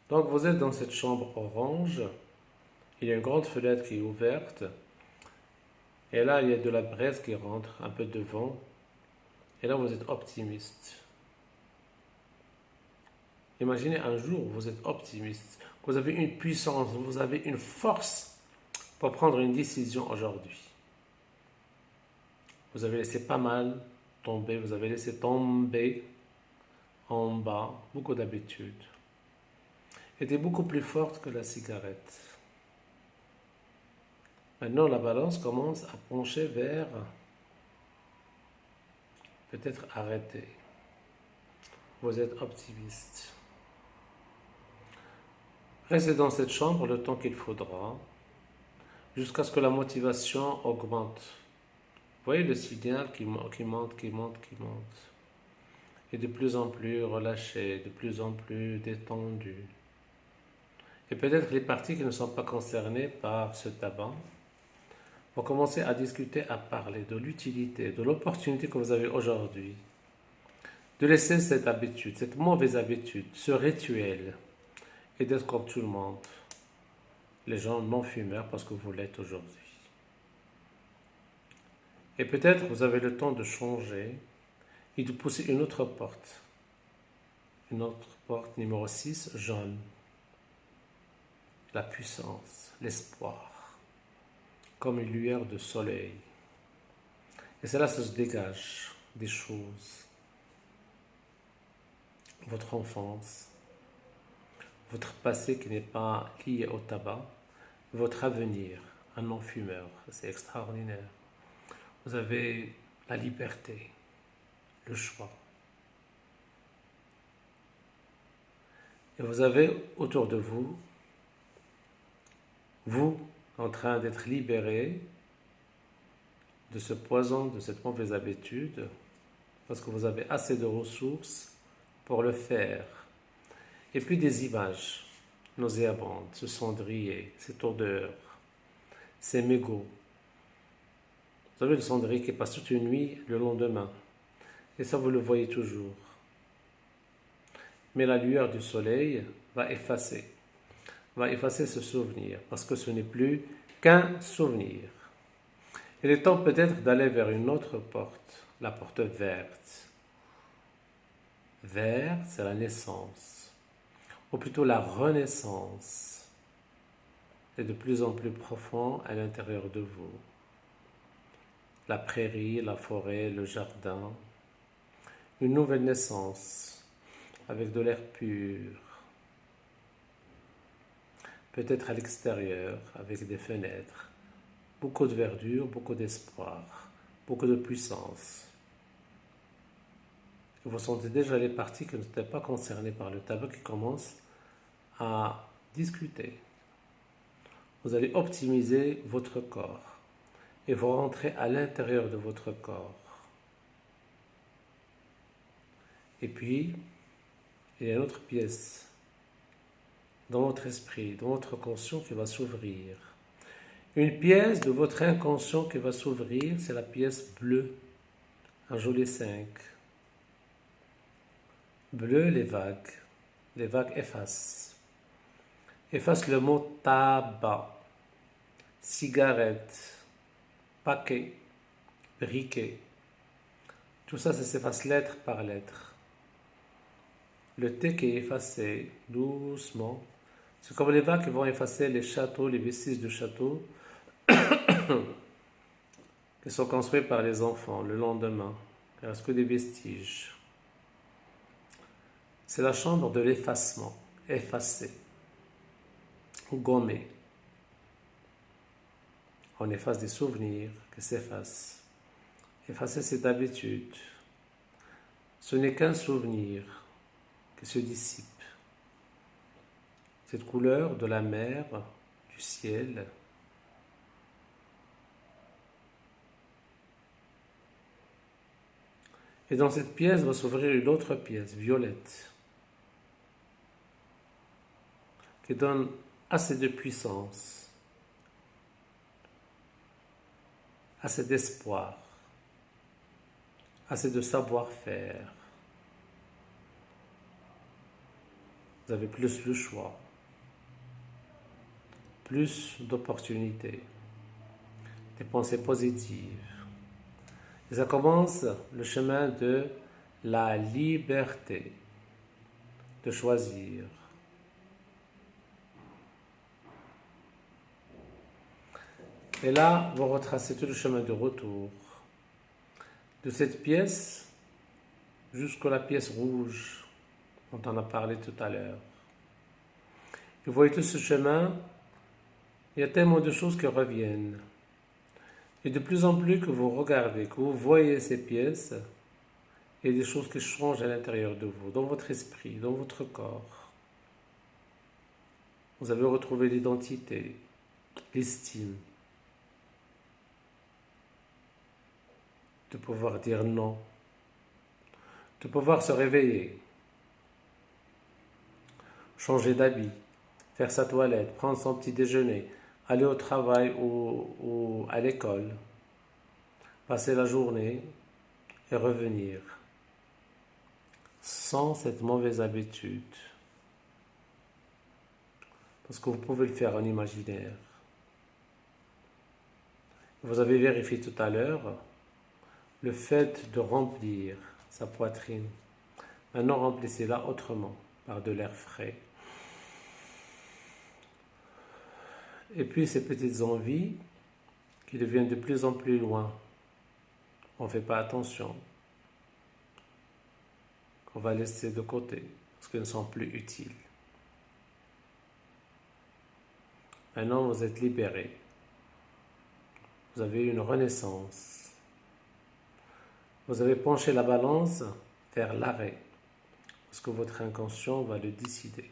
Donc vous êtes dans cette chambre orange, il y a une grande fenêtre qui est ouverte, et là il y a de la braise qui rentre, un peu de vent, et là vous êtes optimiste. Imaginez un jour où vous êtes optimiste, vous avez une puissance, vous avez une force pour prendre une décision aujourd'hui. Vous avez laissé pas mal tomber, vous avez laissé tomber en bas beaucoup d'habitudes. Était beaucoup plus forte que la cigarette. Maintenant, la balance commence à pencher vers peut-être arrêter. Vous êtes optimiste. Restez dans cette chambre le temps qu'il faudra, jusqu'à ce que la motivation augmente. Vous voyez le signal qui monte, qui monte, qui monte. Et de plus en plus relâché, de plus en plus détendu. Et peut-être les parties qui ne sont pas concernées par ce tabac vont commencer à discuter, à parler de l'utilité, de l'opportunité que vous avez aujourd'hui, de laisser cette habitude, cette mauvaise habitude, ce rituel, et d'être comme tout le monde, les gens non-fumeurs parce que vous l'êtes aujourd'hui. Et peut-être vous avez le temps de changer et de pousser une autre porte numéro 6, jaune, la puissance, l'espoir, comme une lueur de soleil. Et c'est là que ça se dégage des choses. Votre enfance, votre passé qui n'est pas lié au tabac, votre avenir, un non-fumeur, c'est extraordinaire. Vous avez la liberté, le choix. Et vous avez autour de vous, vous en train d'être libéré de ce poison, de cette mauvaise habitude, parce que vous avez assez de ressources pour le faire. Et puis des images nauséabondes, ce cendrier, cette odeur, ces mégots. Vous savez le cendrier qui passe toute une nuit le lendemain. Et ça, vous le voyez toujours. Mais la lueur du soleil va effacer ce souvenir, parce que ce n'est plus qu'un souvenir. Il est temps peut-être d'aller vers une autre porte, la porte verte. Vert, c'est la naissance, ou plutôt la renaissance, est de plus en plus profond à l'intérieur de vous. La prairie, la forêt, le jardin, une nouvelle naissance, avec de l'air pur, peut-être à l'extérieur, avec des fenêtres, beaucoup de verdure, beaucoup d'espoir, beaucoup de puissance. Vous sentez déjà les parties qui n'étaient pas concernées par le tabac qui commencent à discuter. Vous allez optimiser votre corps et vous rentrez à l'intérieur de votre corps. Et puis, il y a une autre pièce dans votre esprit, dans votre conscient qui va s'ouvrir. Une pièce de votre inconscient qui va s'ouvrir, c'est la pièce bleue, un joli 5. Bleu, les vagues effacent. Efface le mot tabac, cigarette, paquet, briquet. Tout ça, ça s'efface lettre par lettre. Le T qui est effacé, doucement. C'est comme les vagues qui vont effacer les châteaux, les vestiges de châteaux qui sont construits par les enfants le lendemain. Il ne reste que des vestiges. C'est la chambre de l'effacement, effacer ou gommer. On efface des souvenirs qui s'effacent. Effacer cette habitude. Ce n'est qu'un souvenir qui se dissipe. Cette couleur de la mer, du ciel. Et dans cette pièce va s'ouvrir une autre pièce, violette, qui donne assez de puissance, assez d'espoir, assez de savoir-faire. Vous avez plus le choix, plus d'opportunités, des pensées positives. Et ça commence le chemin de la liberté de choisir. Et là, vous retracez tout le chemin de retour de cette pièce jusqu'à la pièce rouge dont on a parlé tout à l'heure. Et vous voyez tout ce chemin, il y a tellement de choses qui reviennent. Et de plus en plus que vous regardez, que vous voyez ces pièces, il y a des choses qui changent à l'intérieur de vous, dans votre esprit, dans votre corps. Vous avez retrouvé l'identité, l'estime, de pouvoir dire non, de pouvoir se réveiller, changer d'habit, faire sa toilette, prendre son petit déjeuner, aller au travail ou à l'école, passer la journée et revenir sans cette mauvaise habitude. Parce que vous pouvez le faire en imaginaire. Vous avez vérifié tout à l'heure le fait de remplir sa poitrine. Maintenant, remplissez-la autrement, par de l'air frais. Et puis ces petites envies qui deviennent de plus en plus loin. On ne fait pas attention. On va laisser de côté parce qu'elles ne sont plus utiles. Maintenant, vous êtes libéré. Vous avez une renaissance. Vous avez penché la balance vers l'arrêt parce que votre inconscient va le décider.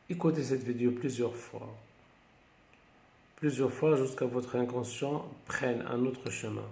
Écoutez cette vidéo plusieurs fois jusqu'à votre inconscient prenne un autre chemin.